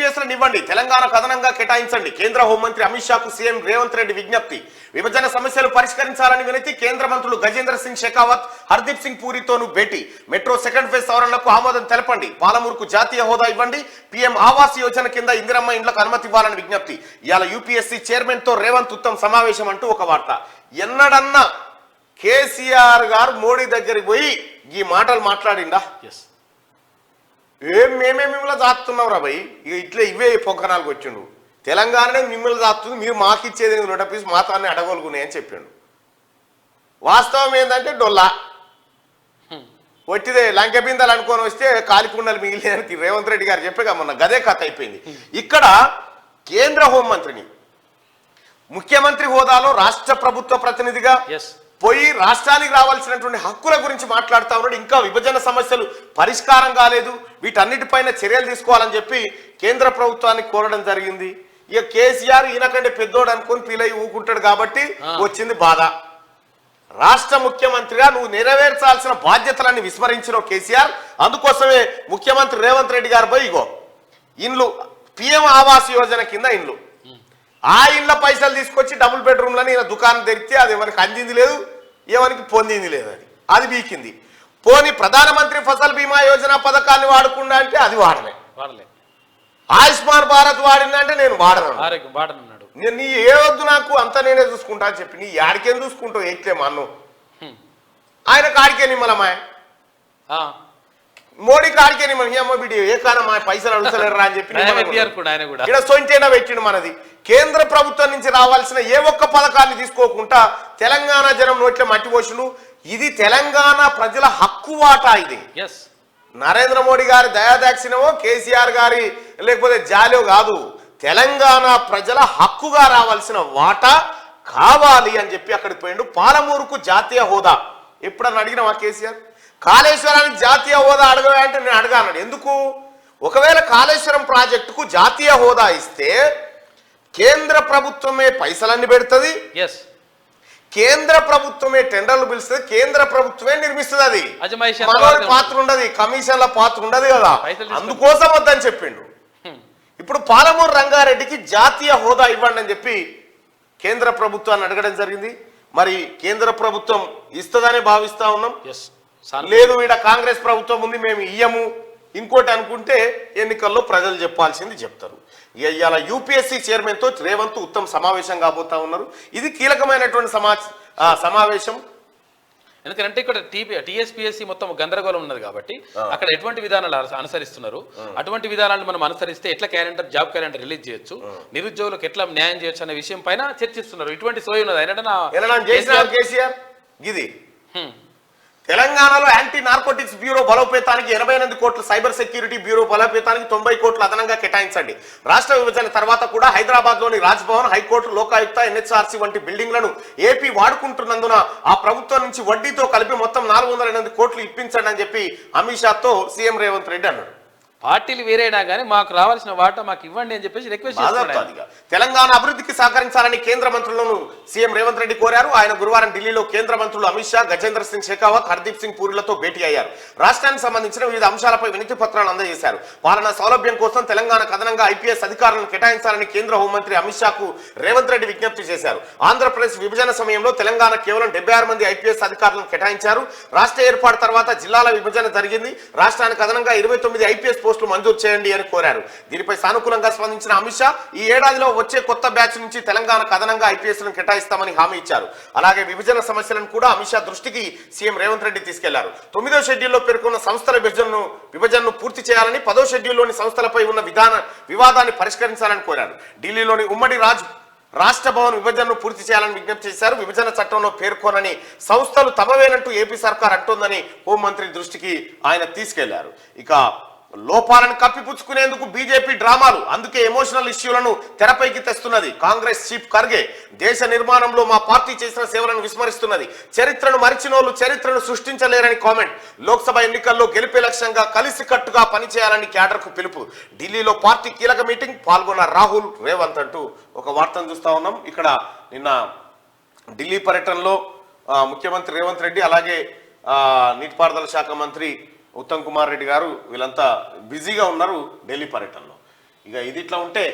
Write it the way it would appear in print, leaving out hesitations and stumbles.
ఐపీఎస్లను ఇవ్వండి, తెలంగాణకు అదనంగా కేటాయించండి. కేంద్ర హోంమంత్రి అమిత్ షాకు సీఎం రేవంత్ రెడ్డి విజ్ఞప్తి. విభజన సమస్యలు పరిష్కరించాలని వినతి. కేంద్ర మంత్రులు గజేంద్ర సింగ్ షెకావత్, హర్దీప్ సింగ్ పూరితోనూ భేటీ. మెట్రో సెకండ్ ఫేజ్ సవరణలకు ఆమోదం తెలపండి. పాలమూరుకు జాతీయ హోదా ఇవ్వండి. పీఎం ఆవాస్ యోజన కింద ఇందిరమ్మ ఇండ్లకు అనుమతి ఇవ్వాలని విజ్ఞప్తి. ఇవాళ యూపీఎస్సీ చైర్మన్ తో రేవంత్ ఉత్తమ్ సమావేశం అంటూ ఒక వార్త. ఎన్నడన్నా కేసీఆర్ గారు మోడీ దగ్గరికి పోయి ఈ మాటలు మాట్లాడిండా? మేమే మిమ్మల్ని దాస్తున్నాం రా భయ్, ఇక ఇట్లా ఇవే పొంకనాలకు వచ్చిండు. తెలంగాణనే మిమ్మల్ని దాస్తుంది, మీరు మాకు ఇచ్చేది రూపీస్ మాతాన్ని అడగలుగున్నాయి అని చెప్పిండు. వాస్తవం ఏంటంటే డొల్లా వచ్చిదే లంక బిందలు అనుకొని వస్తే కాలికుండలు మిగిలిన రేవంత్ రెడ్డి గారు చెప్పే మొన్న గదే కథ అయిపోయింది. ఇక్కడ కేంద్ర హోంమంత్రిని ముఖ్యమంత్రి హోదాలో రాష్ట్ర ప్రభుత్వ ప్రతినిధిగా పోయి రాష్ట్రానికి రావాల్సినటువంటి హక్కుల గురించి మాట్లాడుతూ ఉన్నాడు. ఇంకా విభజన సమస్యలు పరిష్కారం కాలేదు, వీటన్నిటిపైన చర్యలు తీసుకోవాలని చెప్పి కేంద్ర ప్రభుత్వాన్ని కోరడం జరిగింది. ఇక కేసీఆర్ ఈయనకంటే పెద్దోడు అనుకుని ఫీల్ అయ్యి ఊకుంటాడు కాబట్టి వచ్చింది బాధ. రాష్ట్ర ముఖ్యమంత్రిగా నువ్వు నెరవేర్చాల్సిన బాధ్యతలన్నీ విస్మరించినావు కేసీఆర్. అందుకోసమే ముఖ్యమంత్రి రేవంత్ రెడ్డి గారు పోయి ఇగో ఇండ్లు పిఎం ఆవాస్ యోజన కింద ఇండ్లు, ఆ ఇళ్ల పైసలు తీసుకొచ్చి డబుల్ బెడ్రూమ్లని ఈయన దుకాణం తెరిస్తే అది ఎవరికి అందింది లేదు, ఎవరికి పొందింది లేదు, అది బీకింది. పోని ప్రధానమంత్రి ఫసల్ బీమా యోజన పథకాన్ని వాడకుండా అంటే అది వాడలే. ఆయుష్మాన్ భారత్ వాడిందంటే నేను వాడనన్నాడు. నీ ఏ వద్దు నాకు అంతా నేనే చూసుకుంటా అని చెప్పి నీ యాడికేం చూసుకుంటావు ఎట్లే మన్ను ఆయన కాడికే నిమ్మలమాయ మోడీ కాడికే నిమ్మ బిడి ఏ కారణం మా పైసలు అడుగుతలేరా అని చెప్పి ఇక్కడ సొంతేనా పెట్టిండు. మనది కేంద్ర ప్రభుత్వం నుంచి రావాల్సిన ఏ ఒక్క పథకాన్ని తీసుకోకుండా తెలంగాణ జనం నోట్ల మట్టి పోషులు. ఇది తెలంగాణ ప్రజల హక్కు వాటా. ఇది నరేంద్ర మోడీ గారి దయాదాక్షిణమో కేసీఆర్ గారి లేకపోతే జాలో కాదు, తెలంగాణ ప్రజల హక్కుగా రావాల్సిన వాటా కావాలి అని చెప్పి అక్కడికి పోయిండు. పాలమూరుకు జాతీయ హోదా ఎప్పుడన్నా అడిగినావా కేసీఆర్? కాళేశ్వరానికి జాతీయ హోదా అడగవే అంటే నేను అడగా అన్నాడు. ఎందుకు? ఒకవేళ కాళేశ్వరం ప్రాజెక్టుకు జాతీయ హోదా ఇస్తే కేంద్ర ప్రభుత్వమే పైసలన్నీ పెడుతుంది, కేంద్ర ప్రభుత్వమే టెండర్లు పిలుస్తుంది, కేంద్ర ప్రభుత్వమే నిర్మిస్తుంది. అది మనోడి పాత్ర ఉండదు, కమిషన్ల పాత్ర ఉండదు కదా, అందుకోసం వద్దని చెప్పిండు. ఇప్పుడు పాలమూరు రంగారెడ్డికి జాతీయ హోదా ఇవ్వండి అని చెప్పి కేంద్ర ప్రభుత్వాన్ని అడగడం జరిగింది. మరి కేంద్ర ప్రభుత్వం ఇస్తుందనే భావిస్తా ఉన్నాం. లేదు ఈడ కాంగ్రెస్ ప్రభుత్వం ఉంది మేము ఇయ్యము ఇంకోటి అనుకుంటే ఎన్నికల్లో ప్రజలు చెప్పాల్సింది చెప్తారు. ఇవాళ యూపీఎస్సీ చైర్మన్ తో రేవంత్ ఉత్తమ్ సమావేశం కాబోతా ఉన్నారు. ఇది కీలకమైనటువంటి సమావేశం. ఎందుకంటే ఇక్కడ టీఎస్పీఎస్సీ మొత్తం గందరగోళం ఉన్నది కాబట్టి అక్కడ ఎటువంటి విధానాలు అనుసరిస్తున్నారు, అటువంటి విధానాలను మనం అనుసరిస్తే ఎట్లా జాబ్ క్యాలెండర్ రిలీజ్ చేయొచ్చు, నిరుద్యోగులకు ఎట్లా న్యాయం చేయొచ్చు అనే విషయం పైన చర్చిస్తున్నారు. ఇటువంటి సోయి ఉన్నది కేసీఆర్. ఇది తెలంగాణలో యాంటీ నార్కోటిక్స్ బ్యూరో బలోపేతానికి 88 కోట్ల, సైబర్ సెక్యూరిటీ బ్యూరో బలోపేతానికి 90 కోట్లు అదనంగా కేటాయించండి. రాష్ట్ర విభజన తర్వాత కూడా హైదరాబాద్ లోని రాజ్భవన్, హైకోర్టు, లోకాయుక్త, ఎన్హెచ్ఆర్సీ వంటి బిల్డింగ్లను ఏపీ వాడుకుంటున్నందున ఆ ప్రభుత్వం నుంచి వడ్డీతో కలిపి మొత్తం 408 కోట్లు ఇప్పించండి అని చెప్పి అమిత్ షాతో సీఎం రేవంత్ రెడ్డి అన్నాడు. పార్టీలు వేరైనా కానీ మాకు రావాల్సిన వాటా మాకు ఇవ్వండి అని చెప్పేసి రిక్వెస్ట్ చేస్తున్నారు. తెలంగాణ అభివృద్ధికి సహకరించాలని కేంద్ర మంత్రులను సీఎం రేవంత్ రెడ్డి కోరారు. ఆయన గురువారం ఢిల్లీలో కేంద్ర మంత్రులు అమిత్ షా, గజేంద్ర సింగ్ షెకావత్, హర్దీప్ సింగ్ పూరిలతో భేటీ అయ్యారు. రాష్ట్రానికి సంబంధించిన వివిధ అంశాలపై వినతి పత్రాలు అందజేశారు. పాలనా సౌలభ్యం కోసం తెలంగాణకు అదనంగా ఐపీఎస్ అధికారులను కేటాయించాలని కేంద్ర హోంమంత్రి అమిత్ షాకు రేవంత్ రెడ్డి విజ్ఞప్తి చేశారు. ఆంధ్రప్రదేశ్ విభజన సమయంలో తెలంగాణ కేవలం 76 మంది ఐపీఎస్ అధికారులను కేటాయించారు. రాష్ట్ర ఏర్పాటు తర్వాత జిల్లాల విభజన జరిగింది. రాష్ట్రానికి అదనంగా 29 ఐపీఎస్ పోస్టులు మంజూరు చేయండి అని కోరారు. దీనిపై సానుకూలంగా స్పందించిన అమిత్ షా ఈ ఏడాదిలో వచ్చే కొత్త బ్యాచ్ నుంచి తెలంగాణకు అదనంగా ఐపీఎస్లను కేటాయిస్తామని హామీ ఇచ్చారు. అలాగే విభజన సమస్యలను కూడా అమిత్ షా దృష్టికి సీఎం రేవంత్ రెడ్డి తీసుకెళ్లారు. 9వ షెడ్యూల్లో పేర్కొన్న సంస్థల విభజనను పూర్తి చేయాలని, 10వ షెడ్యూల్లోని సంస్థలపై ఉన్న వివాదాన్ని పరిష్కరించాలని కోరారు. ఢిల్లీలోని ఉమ్మడి రాష్ట్ర భవన్ విభజనను పూర్తి చేయాలని విజ్ఞప్తి చేశారు. విభజన చట్టంలో పేర్కొనని సంస్థలు తమవేనంటూ ఏపీ సర్కార్ అంటోందని హోంమంత్రి దృష్టికి ఆయన తీసుకెళ్లారు. ఇక లోపాలను కప్పిపుచ్చుకునేందుకు బీజేపీ డ్రామాలు, అందుకే ఎమోషనల్ ఇష్యూలను తెరపైకి తెస్తున్నది. కాంగ్రెస్ చీఫ్ ఖర్గే దేశ నిర్మాణంలో మా పార్టీ చేసిన సేవలను విస్మరిస్తున్నది. చరిత్రను మరిచినోళ్లు చరిత్రను సృష్టించలేరని కామెంట్. లోక్సభ ఎన్నికల్లో గెలిపే లక్ష్యంగా కలిసికట్టుగా పనిచేయాలని క్యాడర్కు పిలుపు. ఢిల్లీలో పార్టీ కీలక మీటింగ్, పాల్గొన్న రాహుల్, రేవంత్ అంటూ ఒక వార్తను చూస్తా ఉన్నాం. ఇక్కడ నిన్న ఢిల్లీ పర్యటనలో ముఖ్యమంత్రి రేవంత్ రెడ్డి అలాగే నీటిపారుదల శాఖ మంత్రి ఉత్తమ్ కుమార్ రెడ్డి గారు వీళ్ళంతా బిజీగా ఉన్నారు ఢిల్లీ పర్యటనలో. ఇక ఇది ఇట్లా ఉంటే